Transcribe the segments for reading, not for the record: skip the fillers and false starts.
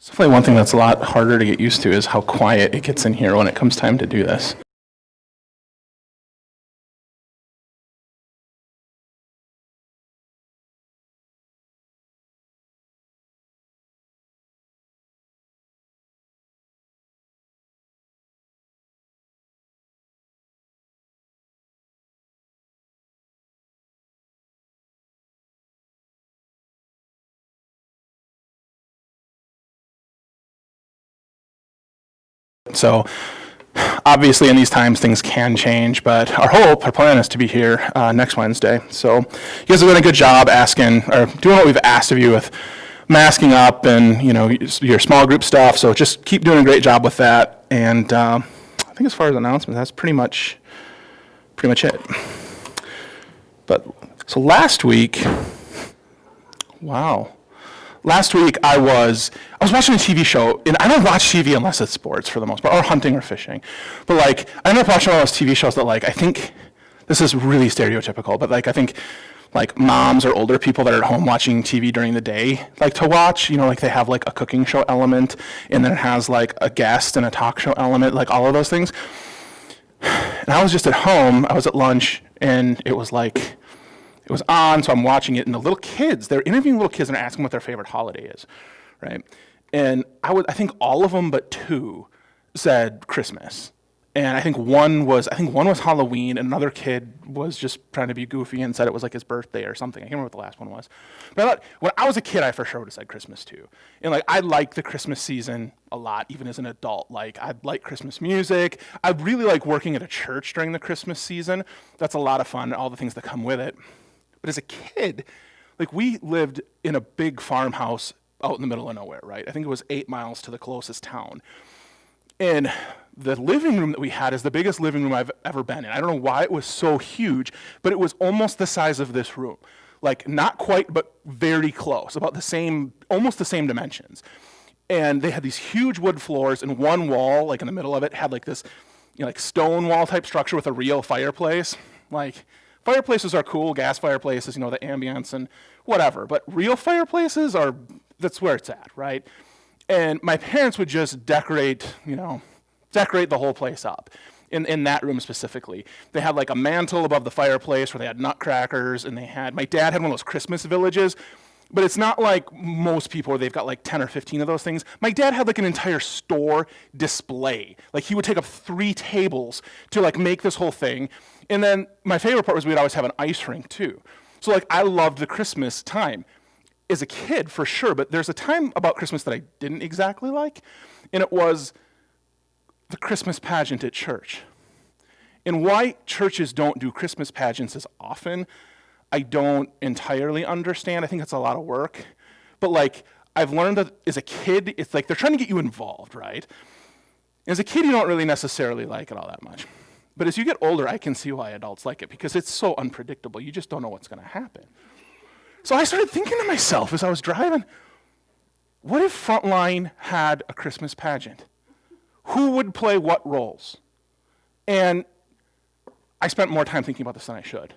It's definitely one thing that's a lot harder to get used to is how quiet it gets in here when it comes time to do this. So obviously in these times things can change, but our plan is to be here next Wednesday. So you guys have done a good job asking or doing what we've asked of you with masking up and your small group stuff. So just keep doing a great job with that. And I think as far as announcements, that's pretty much it. But so last week, wow. Last week I was watching a TV show, and I don't watch TV unless it's sports for the most part, or hunting or fishing. But I ended up watching all those TV shows that I think, this is really stereotypical, but I think moms or older people that are at home watching TV during the day like to watch, they have a cooking show element, and then it has a guest and a talk show element, all of those things. And I was just at home, I was at lunch, and it was on, so I'm watching it, and the little kids, they're interviewing little kids and they're asking what their favorite holiday is, right? And I think all of them but two said Christmas. And I think one was Halloween, and another kid was just trying to be goofy and said it was his birthday or something. I can't remember what the last one was. But I thought, when I was a kid, I for sure would have said Christmas too. And I like the Christmas season a lot, even as an adult. I like Christmas music. I really like working at a church during the Christmas season. That's a lot of fun, all the things that come with it. But as a kid, we lived in a big farmhouse out in the middle of nowhere, right? I think it was 8 miles to the closest town. And the living room that we had is the biggest living room I've ever been in. I don't know why it was so huge, but it was almost the size of this room. Not quite, but very close, about almost the same dimensions. And they had these huge wood floors, and one wall, in the middle of it, had this, stone wall type structure with a real fireplace. Fireplaces are cool, gas fireplaces, the ambience and whatever, but real fireplaces that's where it's at, right? And my parents would just decorate the whole place up in that room specifically. They had a mantle above the fireplace where they had nutcrackers, and my dad had one of those Christmas villages, but it's not like most people where they've got 10 or 15 of those things. My dad had an entire store display. He would take up 3 tables to make this whole thing. And then my favorite part was we'd always have an ice rink too. So I loved the Christmas time as a kid for sure, but there's a time about Christmas that I didn't exactly like, and it was the Christmas pageant at church. And why churches don't do Christmas pageants as often, I don't entirely understand. I think it's a lot of work. But I've learned that as a kid, it's they're trying to get you involved, right? As a kid, you don't really necessarily like it all that much. But as you get older, I can see why adults like it, because it's so unpredictable. You just don't know what's going to happen. So I started thinking to myself as I was driving, what if Frontline had a Christmas pageant? Who would play what roles? And I spent more time thinking about this than I should.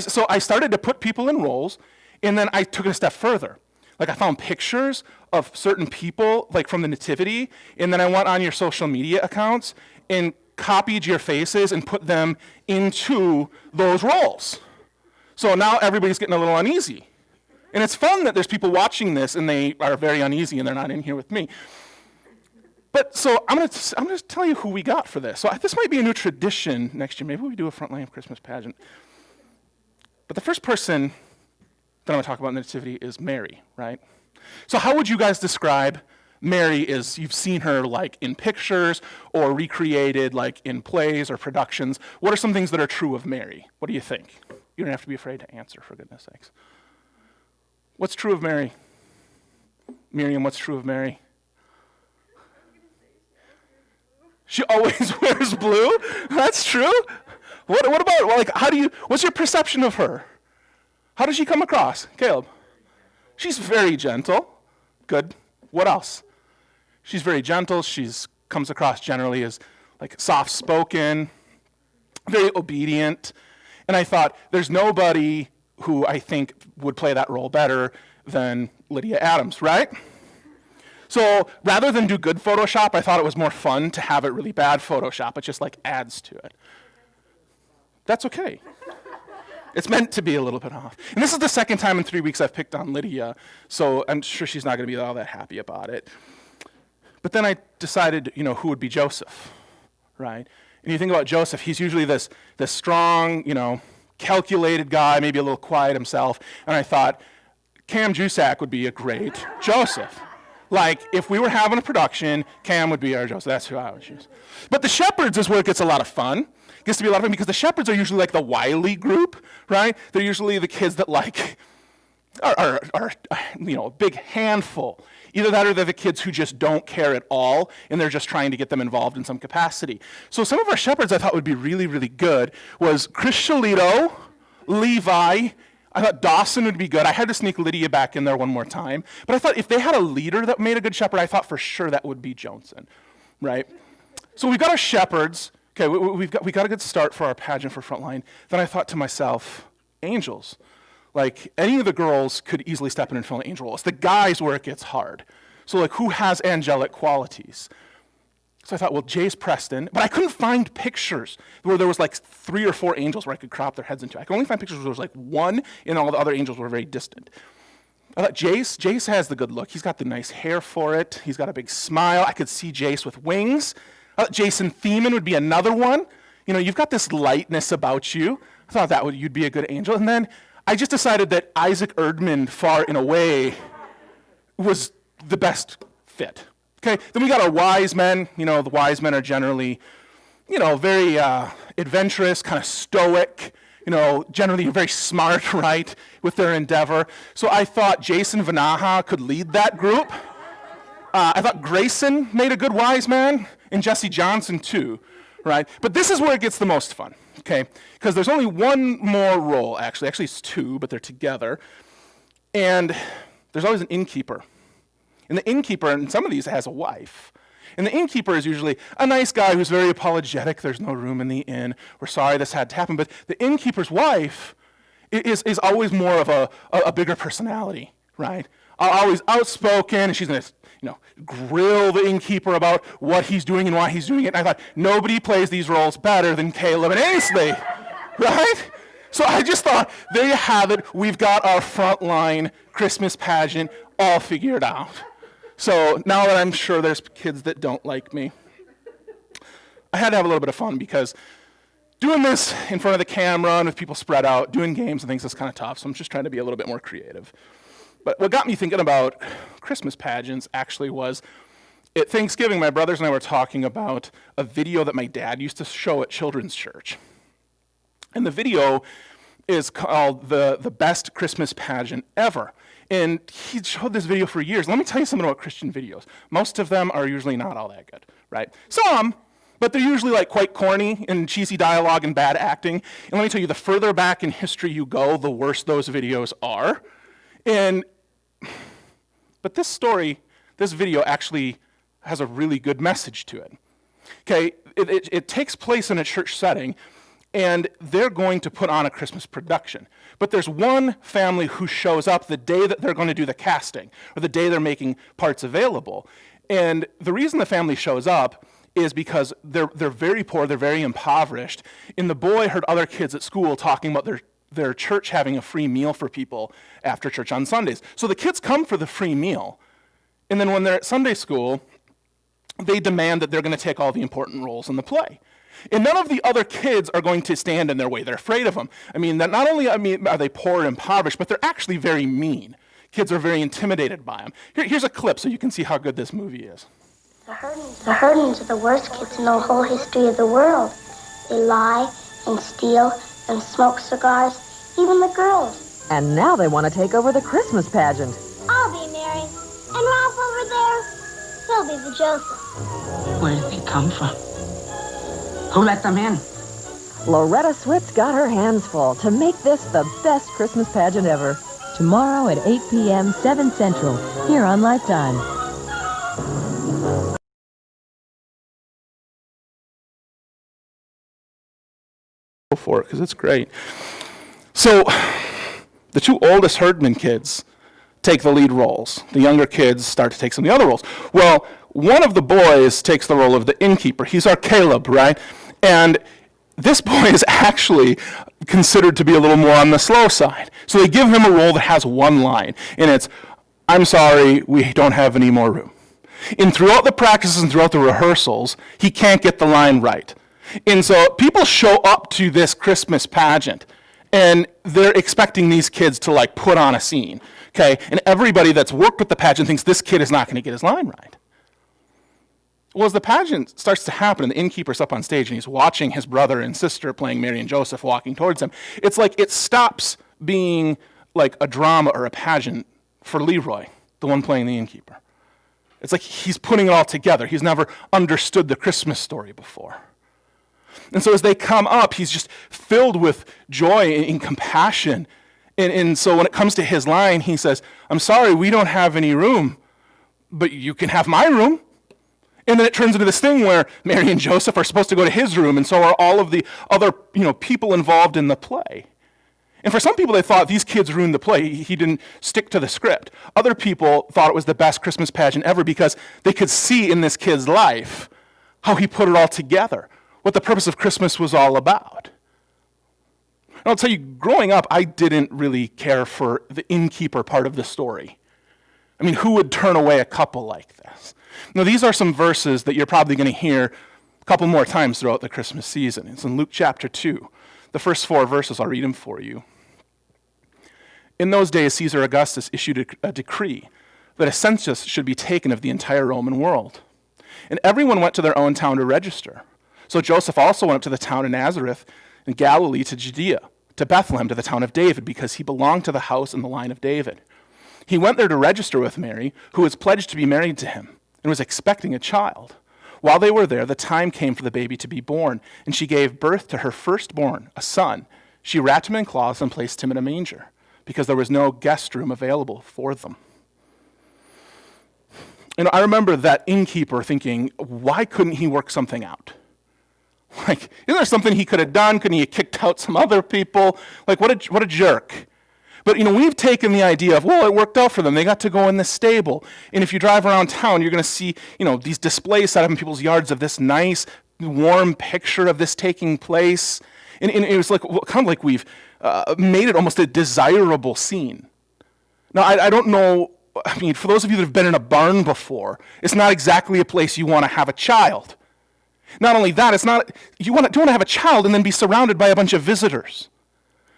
So I started to put people in roles, and then I took it a step further. I found pictures of certain people, from the Nativity, and then I went on your social media accounts and copied your faces and put them into those roles. So now everybody's getting a little uneasy. And it's fun that there's people watching this and they are very uneasy and they're not in here with me. But so I'm going to tell you who we got for this. So this might be a new tradition next year. Maybe we do a Frontline Christmas pageant. But the first person that I'm going to talk about in the Nativity is Mary, right? So how would you guys describe Mary? Is you've seen her in pictures or recreated in plays or productions? What are some things that are true of Mary? What do you think? You don't have to be afraid to answer, for goodness sakes. What's true of Mary? Miriam, what's true of Mary? She always wears blue? That's true. What about, what's your perception of her? How does she come across? Caleb? She's very gentle. Good. What else? She's very gentle. She's comes across generally as soft-spoken, very obedient. And I thought, there's nobody who I think would play that role better than Lydia Adams, right? So rather than do good Photoshop, I thought it was more fun to have it really bad Photoshop. It just like adds to it. That's okay. It's meant to be a little bit off. And this is the second time in 3 weeks I've picked on Lydia, so I'm sure she's not going to be all that happy about it. But then I decided, who would be Joseph, right? And you think about Joseph, he's usually this strong, calculated guy, maybe a little quiet himself. And I thought, Cam Jusak would be a great Joseph. Like, if we were having a production, Cam would be our Joseph. That's who I would choose. But the Shepherds is where it gets a lot of fun. It gets to be a lot of fun because the Shepherds are usually like the wily group, right? They're usually the kids that are a big handful. Either that or they're the kids who just don't care at all, and they're just trying to get them involved in some capacity. So some of our Shepherds I thought would be really, really good was Chris Shalito, Levi. I thought Dawson would be good. I had to sneak Lydia back in there one more time. But I thought if they had a leader that made a good shepherd, I thought for sure that would be Johnson, right? So we've got our shepherds. Okay, we got a good start for our pageant for Frontline. Then I thought to myself, angels. Like, any of the girls could easily step in and fill an angel role. It's the guys where it gets hard. So, like, who has angelic qualities? So I thought, well, Jace Preston. But I couldn't find pictures where there was, like, 3 or 4 angels where I could crop their heads into. I could only find pictures where there was, like, 1, and all the other angels were very distant. I thought, Jace has the good look. He's got the nice hair for it. He's got a big smile. I could see Jace with wings. I thought Jason Thiemann would be another one. You've got this lightness about you. I thought you'd be a good angel. And then I just decided that Isaac Erdman, far and away, was the best fit. Okay, then we got our wise men. The wise men are generally, very adventurous, kind of stoic, generally very smart, right, with their endeavor. So I thought Jason Vanaha could lead that group. I thought Grayson made a good wise man, and Jesse Johnson too, right? But this is where it gets the most fun. Okay, because there's only one more role, actually. Actually, it's 2, but they're together. And there's always an innkeeper. And the innkeeper, in some of these, has a wife. And the innkeeper is usually a nice guy who's very apologetic. There's no room in the inn. We're sorry this had to happen. But the innkeeper's wife is always more of a bigger personality, right? Always outspoken, and she's going to grill the innkeeper about what he's doing and why he's doing it. And I thought, nobody plays these roles better than Caleb and Ainsley, right? So I just thought, there you have it. We've got our Frontline Christmas pageant all figured out. So now that I'm sure there's kids that don't like me, I had to have a little bit of fun because doing this in front of the camera and with people spread out, doing games and things is kind of tough. So I'm just trying to be a little bit more creative. But what got me thinking about Christmas pageants actually was at Thanksgiving, my brothers and I were talking about a video that my dad used to show at children's church. And the video is called the Best Christmas Pageant Ever. And he showed this video for years. Let me tell you something about Christian videos. Most of them are usually not all that good, right? Some, but they're usually like quite corny and cheesy dialogue and bad acting. And let me tell you, the further back in history you go, the worse those videos are. But this video actually has a really good message to it. Okay, it takes place in a church setting, and they're going to put on a Christmas production. But there's one family who shows up the day that they're going to do the casting, or the day they're making parts available. And the reason the family shows up is because they're very poor, they're very impoverished, and the boy heard other kids at school talking about their church having a free meal for people after church on Sundays. So the kids come for the free meal, and then when they're at Sunday school, they demand that they're going to take all the important roles in the play. And none of the other kids are going to stand in their way. They're afraid of them. That not only are they poor and impoverished, but they're actually very mean. Kids are very intimidated by them. Here's a clip so you can see how good this movie is. The Herdmans are the worst kids in the whole history of the world. They lie and steal and smoke cigars, even the girls. And now they want to take over the Christmas pageant. I'll be Mary. And Ralph over there, he'll be the Joseph. Where did they come from? Who let them in? Loretta Swit's got her hands full to make this the best Christmas pageant ever. Tomorrow at 8 p.m., 7 Central, here on Lifetime. Go for it, because it's great. So, the 2 oldest Herdman kids take the lead roles. The younger kids start to take some of the other roles. Well, one of the boys takes the role of the innkeeper. He's our Caleb, right? And this boy is actually considered to be a little more on the slow side. So they give him a role that has one line, and it's, "I'm sorry, we don't have any more room." And throughout the practices and throughout the rehearsals, he can't get the line right. And so people show up to this Christmas pageant, and they're expecting these kids to like put on a scene, okay? And everybody that's worked with the pageant thinks this kid is not going to get his line right. Well, as the pageant starts to happen and the innkeeper's up on stage and he's watching his brother and sister playing Mary and Joseph walking towards him, it's like it stops being like a drama or a pageant for Leroy, the one playing the innkeeper. It's like he's putting it all together. He's never understood the Christmas story before. And so as they come up, he's just filled with joy and compassion. And so when it comes to his line, he says, "I'm sorry, we don't have any room, but you can have my room." And then it turns into this thing where Mary and Joseph are supposed to go to his room, and so are all of the other people involved in the play. And for some people, they thought these kids ruined the play. He didn't stick to the script. Other people thought it was the best Christmas pageant ever because they could see in this kid's life how he put it all together, what the purpose of Christmas was all about. And I'll tell you, growing up, I didn't really care for the innkeeper part of the story. I mean, who would turn away a couple like this? Now, these are some verses that you're probably going to hear a couple more times throughout the Christmas season. It's in Luke chapter 2. The first 4 verses, I'll read them for you. "In those days, Caesar Augustus issued a decree that a census should be taken of the entire Roman world. And everyone went to their own town to register. So Joseph also went up to the town of Nazareth in Galilee to Judea, to Bethlehem, to the town of David, because he belonged to the house and the line of David. He went there to register with Mary, who was pledged to be married to him, and was expecting a child. While they were there, the time came for the baby to be born, and she gave birth to her firstborn, a son. She wrapped him in cloths and placed him in a manger, because there was no guest room available for them." And I remember that innkeeper thinking, why couldn't he work something out? Like, isn't there something he could have done? Couldn't he have kicked out some other people? Like, what a jerk. But, we've taken the idea of, well, it worked out for them. They got to go in this stable. And if you drive around town, you're going to see, these displays set up in people's yards of this nice, warm picture of this taking place. And it was like, kind of like we've made it almost a desirable scene. Now, I don't know, for those of you that have been in a barn before, it's not exactly a place you want to have a child. Not only that, you don't want to have a child and then be surrounded by a bunch of visitors.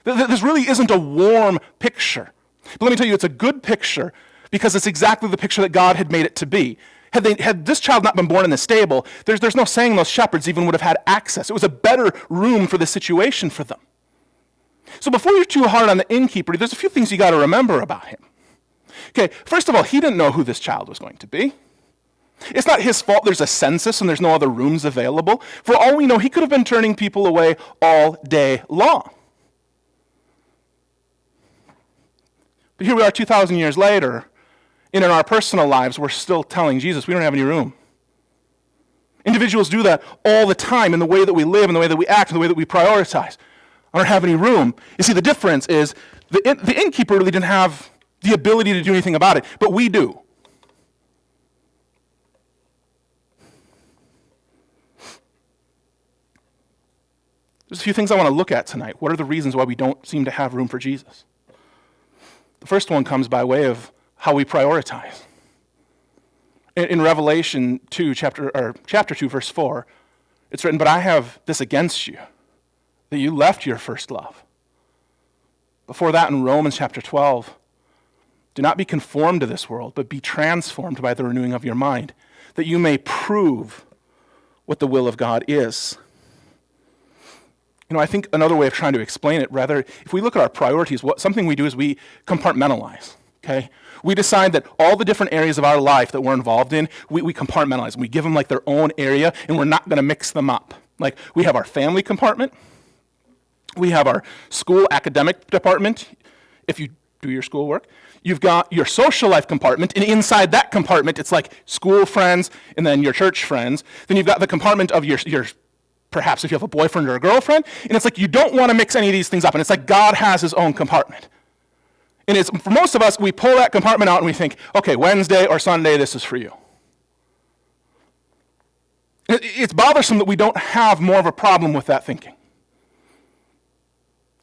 This really isn't a warm picture. But let me tell you, it's a good picture because it's exactly the picture that God had made it to be. Had this child not been born in the stable, there's no saying those shepherds even would have had access. It was a better room for the situation for them. So before you're too hard on the innkeeper, there's a few things you got to remember about him. Okay, first of all, he didn't know who this child was going to be. It's not his fault there's a census and there's no other rooms available. For all we know, he could have been turning people away all day long. But here we are 2,000 years later, and in our personal lives, we're still telling Jesus we don't have any room. Individuals do that all the time in the way that we live, in the way that we act, in the way that we prioritize. I don't have any room. You see, the difference is the innkeeper really didn't have the ability to do anything about it, but we do. There's a few things I want to look at tonight. What are the reasons why we don't seem to have room for Jesus? The first one comes by way of how we prioritize. In Revelation 2, chapter 2, verse 4, it's written, "But I have this against you, that you left your first love." Before that, in Romans chapter 12, "Do not be conformed to this world, but be transformed by the renewing of your mind, that you may prove what the will of God is." I think another way of trying to explain it, rather, if we look at our priorities, something we do is we compartmentalize, okay? We decide that all the different areas of our life that we're involved in, we compartmentalize. We give them like their own area, and we're not going to mix them up. Like, we have our family compartment. We have our school academic department, if you do your schoolwork. You've got your social life compartment, and inside that compartment, it's like school friends and then your church friends. Then you've got the compartment of your perhaps if you have a boyfriend or a girlfriend, and it's like you don't want to mix any of these things up, and it's like God has his own compartment. And it's, for most of us, we pull that compartment out and we think, okay, Wednesday or Sunday, this is for you. It's bothersome that we don't have more of a problem with that thinking.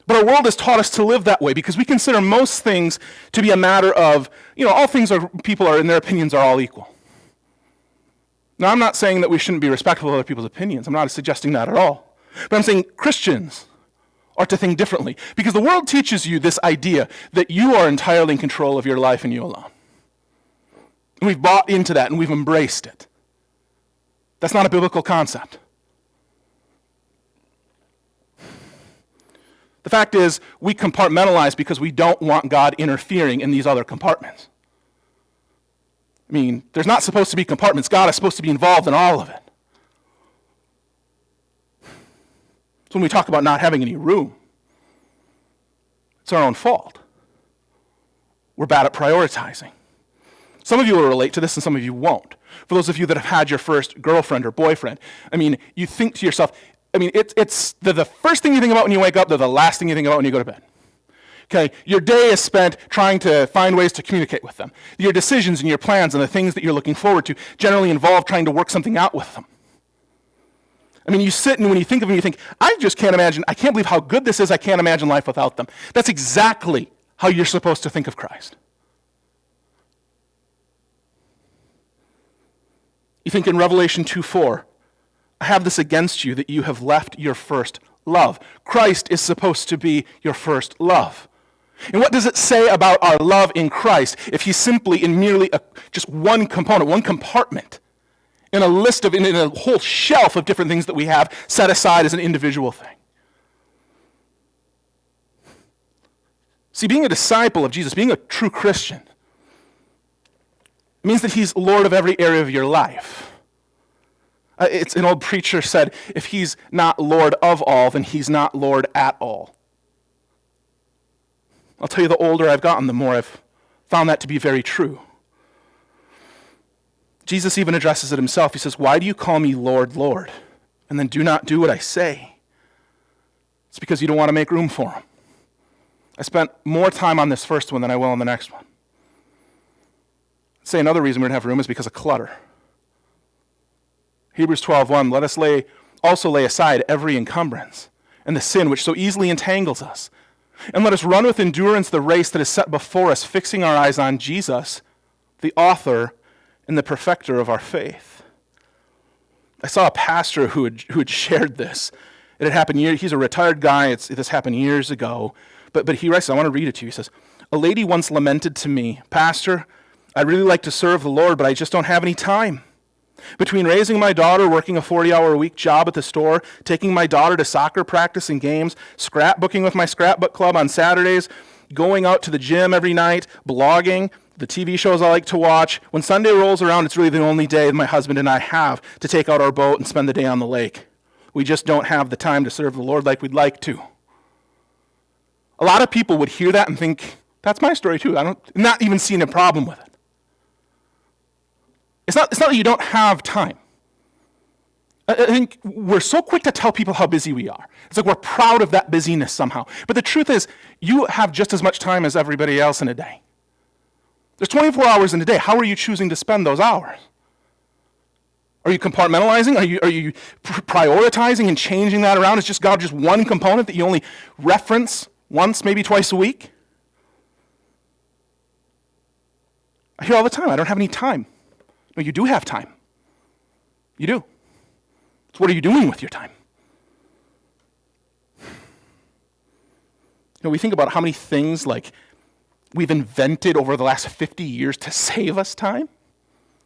But our world has taught us to live that way because we consider most things to be a matter of, all things are, people are, in their opinions are all equal. Now, I'm not saying that we shouldn't be respectful of other people's opinions. I'm not suggesting that at all. But I'm saying Christians are to think differently because the world teaches you this idea that you are entirely in control of your life and you alone. And we've bought into that and we've embraced it. That's not a biblical concept. The fact is, we compartmentalize because we don't want God interfering in these other compartments. I mean, there's not supposed to be compartments. God is supposed to be involved in all of it. So when we talk about not having any room, it's our own fault. We're bad at prioritizing. Some of you will relate to this and some of you won't. For those of you that have had your first girlfriend or boyfriend, you think to yourself, it's the first thing you think about when you wake up, they're the last thing you think about when you go to bed. Okay, your day is spent trying to find ways to communicate with them. Your decisions and your plans and the things that you're looking forward to generally involve trying to work something out with them. You sit and when you think of them, you think, I just can't imagine, I can't believe how good this is, I can't imagine life without them. That's exactly how you're supposed to think of Christ. You think in Revelation 2:4, I have this against you that you have left your first love. Christ is supposed to be your first love. And what does it say about our love in Christ if he's simply in merely just one component, one compartment in a list of, in a whole shelf of different things that we have set aside as an individual thing? See, being a disciple of Jesus, being a true Christian, means that he's Lord of every area of your life. It's an old preacher said, if he's not Lord of all, then he's not Lord at all. I'll tell you, the older I've gotten, the more I've found that to be very true. Jesus even addresses it himself. He says, why do you call me Lord, Lord, and then do not do what I say? It's because you don't want to make room for him. I spent more time on this first one than I will on the next one. I'd say another reason we don't have room is because of clutter. Hebrews 12:1, let us also lay aside every encumbrance and the sin which so easily entangles us. And let us run with endurance the race that is set before us, fixing our eyes on Jesus, the author and the perfecter of our faith. I saw a pastor who had shared this. It had happened he's a retired guy. This happened years ago. But he writes, I want to read it to you. He says, a lady once lamented to me, Pastor, I'd really like to serve the Lord, but I just don't have any time. Between raising my daughter, working a 40-hour-a-week job at the store, taking my daughter to soccer practice and games, scrapbooking with my scrapbook club on Saturdays, going out to the gym every night, blogging, the TV shows I like to watch, when Sunday rolls around, it's really the only day that my husband and I have to take out our boat and spend the day on the lake. We just don't have the time to serve the Lord like we'd like to. A lot of people would hear that and think, that's my story too. Not even seeing a problem with it. It's not that you don't have time. I think we're so quick to tell people how busy we are. It's like we're proud of that busyness somehow. But the truth is, you have just as much time as everybody else in a day. There's 24 hours in a day. How are you choosing to spend those hours? Are you compartmentalizing? Are you prioritizing and changing that around? Is just God just one component that you only reference once, maybe twice a week? I hear all the time, I don't have any time. No, you do have time. You do. So what are you doing with your time? We think about how many things we've invented over the last 50 years to save us time.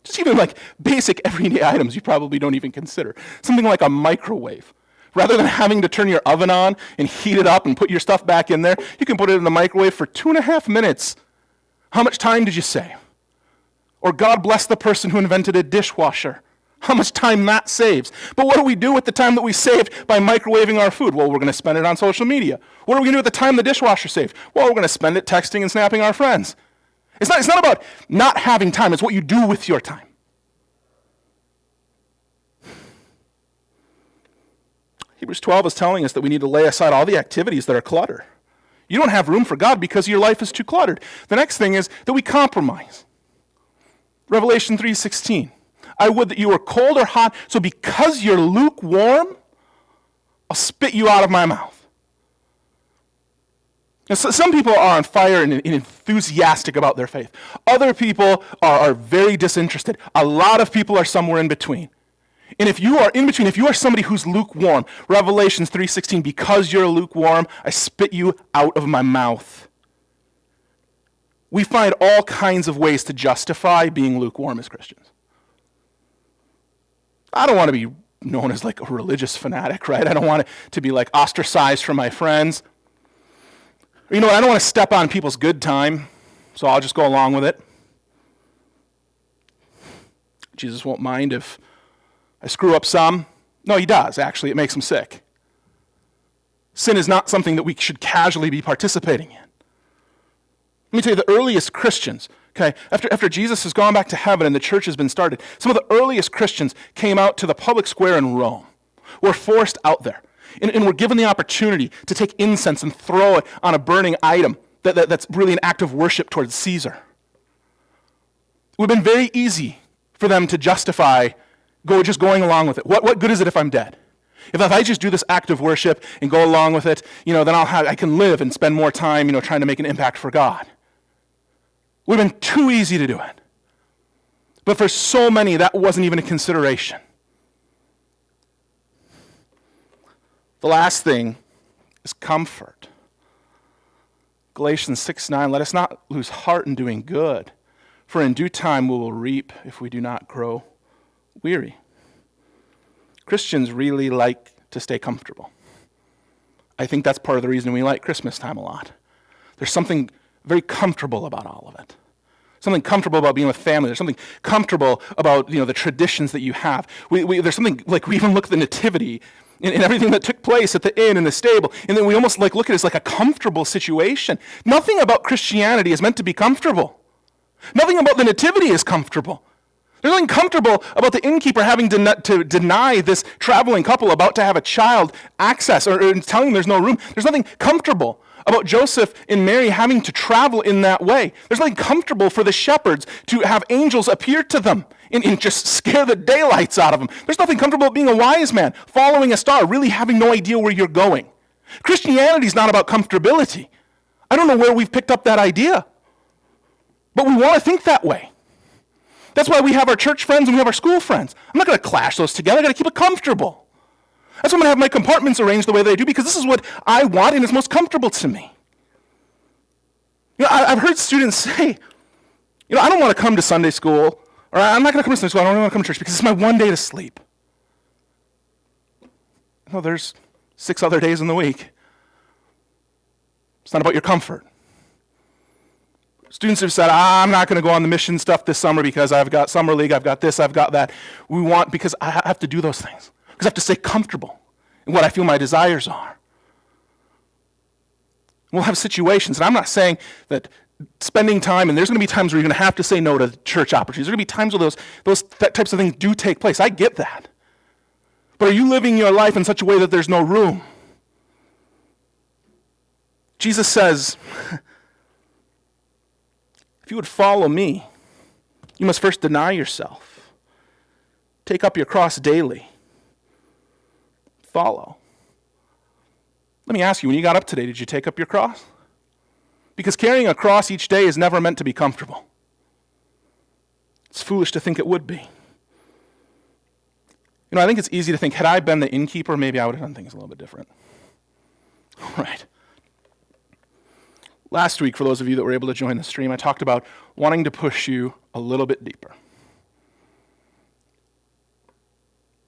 Just even basic everyday items you probably don't even consider. Something like a microwave. Rather than having to turn your oven on and heat it up and put your stuff back in there, you can put it in the microwave for 2.5 minutes. How much time did you save? Or God bless the person who invented a dishwasher. How much time that saves. But what do we do with the time that we saved by microwaving our food? Well, we're going to spend it on social media. What are we going to do with the time the dishwasher saved? Well, we're going to spend it texting and snapping our friends. It's not about not having time. It's what you do with your time. Hebrews 12 is telling us that we need to lay aside all the activities that are clutter. You don't have room for God because your life is too cluttered. The next thing is that we compromise. Revelation 3:16. I would that you were cold or hot, so because you're lukewarm, I'll spit you out of my mouth. Now, some people are on fire and enthusiastic about their faith. Other people are very disinterested. A lot of people are somewhere in between. And if you are in between, if you are somebody who's lukewarm, Revelations 3:16, because you're lukewarm, I spit you out of my mouth. We find all kinds of ways to justify being lukewarm as Christians. I don't want to be known as like a religious fanatic, right? I don't want to be like ostracized from my friends. Or, you know what, I don't want to step on people's good time, so I'll just go along with it. Jesus won't mind if I screw up some. No, he does, actually. It makes him sick. Sin is not something that we should casually be participating in. Let me tell you, the earliest Christians, okay, after Jesus has gone back to heaven and the church has been started, some of the earliest Christians came out to the public square in Rome, were forced out there, and were given the opportunity to take incense and throw it on a burning item that's really an act of worship towards Caesar. It would have been very easy for them to justify just going along with it. What good is it if I'm dead? If I just do this act of worship and go along with it, then I can live and spend more time, trying to make an impact for God. It would have been too easy to do it. But for so many, that wasn't even a consideration. The last thing is comfort. Galatians 6:9, let us not lose heart in doing good, for in due time we will reap if we do not grow weary. Christians really like to stay comfortable. I think that's part of the reason we like Christmas time a lot. There's something very comfortable about all of it. Something comfortable about being with family. There's something comfortable about the traditions that you have. There's something like we even look at the nativity and everything that took place at the inn and the stable, and then we almost look at it as like a comfortable situation. Nothing about Christianity is meant to be comfortable. Nothing about the nativity is comfortable. There's nothing comfortable about the innkeeper having to deny this traveling couple about to have a child access or telling them there's no room. There's nothing comfortable about Joseph and Mary having to travel in that way. There's nothing comfortable for the shepherds to have angels appear to them and just scare the daylights out of them. There's nothing comfortable about being a wise man, following a star, really having no idea where you're going. Christianity is not about comfortability. I don't know where we've picked up that idea, but we want to think that way. That's why we have our church friends and we have our school friends. I'm not going to clash those together. I got to keep it comfortable. That's why I'm going to have my compartments arranged the way that I do, because this is what I want and is most comfortable to me. I've heard students say, I don't want to come to Sunday school, or I'm not going to come to Sunday school, I don't want to come to church because it's my one day to sleep. No, there's 6 other days in the week. It's not about your comfort. Students have said, I'm not going to go on the mission stuff this summer because I've got summer league, I've got this, I've got that. Because I have to do those things. Because I have to stay comfortable in what I feel my desires are. We'll have situations, and I'm not saying that spending time, and there's going to be times where you're going to have to say no to church opportunities. There's going to be times where those types of things do take place. I get that. But are you living your life in such a way that there's no room? Jesus says, if you would follow me, you must first deny yourself. Take up your cross daily. Follow. Let me ask you, when you got up today, did you take up your cross? Because carrying a cross each day is never meant to be comfortable. It's foolish to think it would be. I think it's easy to think, had I been the innkeeper, maybe I would have done things a little bit different. All right. Last week, for those of you that were able to join the stream, I talked about wanting to push you a little bit deeper.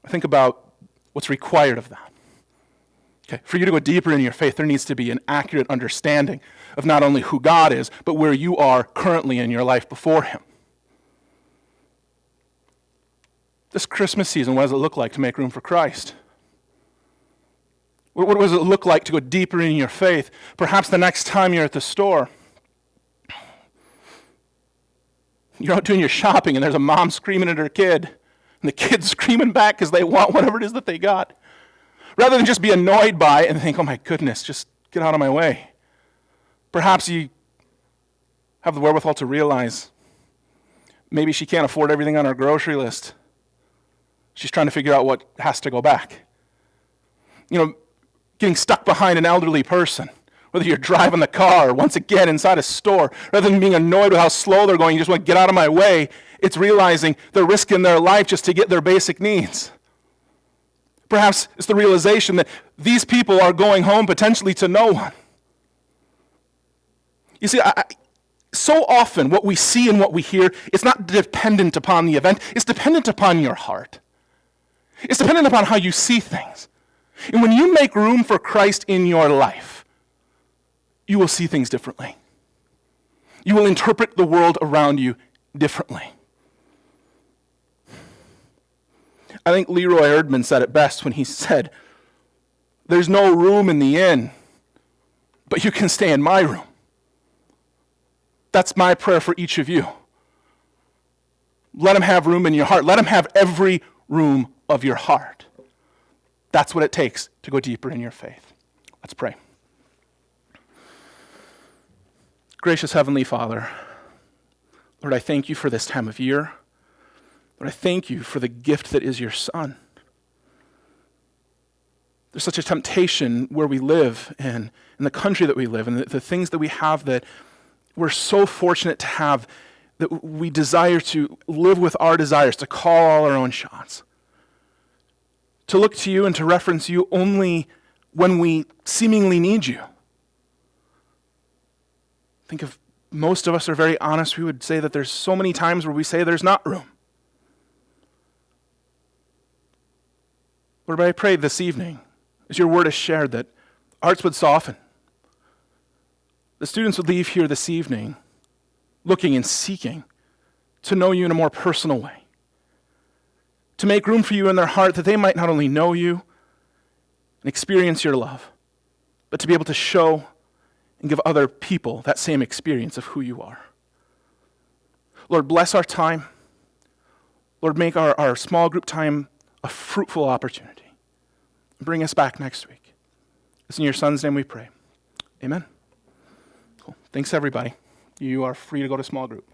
Think about what's required of that. Okay, for you to go deeper in your faith, there needs to be an accurate understanding of not only who God is, but where you are currently in your life before Him. This Christmas season, what does it look like to make room for Christ? What does it look like to go deeper in your faith? Perhaps the next time you're at the store, you're out doing your shopping and there's a mom screaming at her kid, and the kid's screaming back because they want whatever it is that they got. Rather than just be annoyed by it and think, oh my goodness, just get out of my way. Perhaps you have the wherewithal to realize maybe she can't afford everything on her grocery list. She's trying to figure out what has to go back. Getting stuck behind an elderly person, whether you're driving the car or once again inside a store, rather than being annoyed with how slow they're going, you just want to get out of my way, it's realizing they're risking their life just to get their basic needs. Perhaps it's the realization that these people are going home potentially to no one. You see, so often what we see and what we hear, it's not dependent upon the event, it's dependent upon your heart. It's dependent upon how you see things. And when you make room for Christ in your life, you will see things differently. You will interpret the world around you differently. I think Leroy Erdman said it best when he said, "There's no room in the inn, but you can stay in my room." That's my prayer for each of you. Let him have room in your heart. Let him have every room of your heart. That's what it takes to go deeper in your faith. Let's pray. Gracious Heavenly Father, Lord, I thank you for this time of year. Lord, I thank you for the gift that is your Son. There's such a temptation where we live and in the country that we live and the things that we have that we're so fortunate to have, that we desire to live with our desires, to call all our own shots. To look to you and to reference you only when we seemingly need you. I think if most of us are very honest, we would say that there's so many times where we say there's not room. Lord, but I pray this evening, as your word is shared, that hearts would soften. The students would leave here this evening looking and seeking to know you in a more personal way. To make room for you in their heart that they might not only know you and experience your love, but to be able to show and give other people that same experience of who you are. Lord, bless our time. Lord, make our small group time a fruitful opportunity. Bring us back next week. It's in your Son's name we pray. Amen. Cool. Thanks, everybody. You are free to go to small group.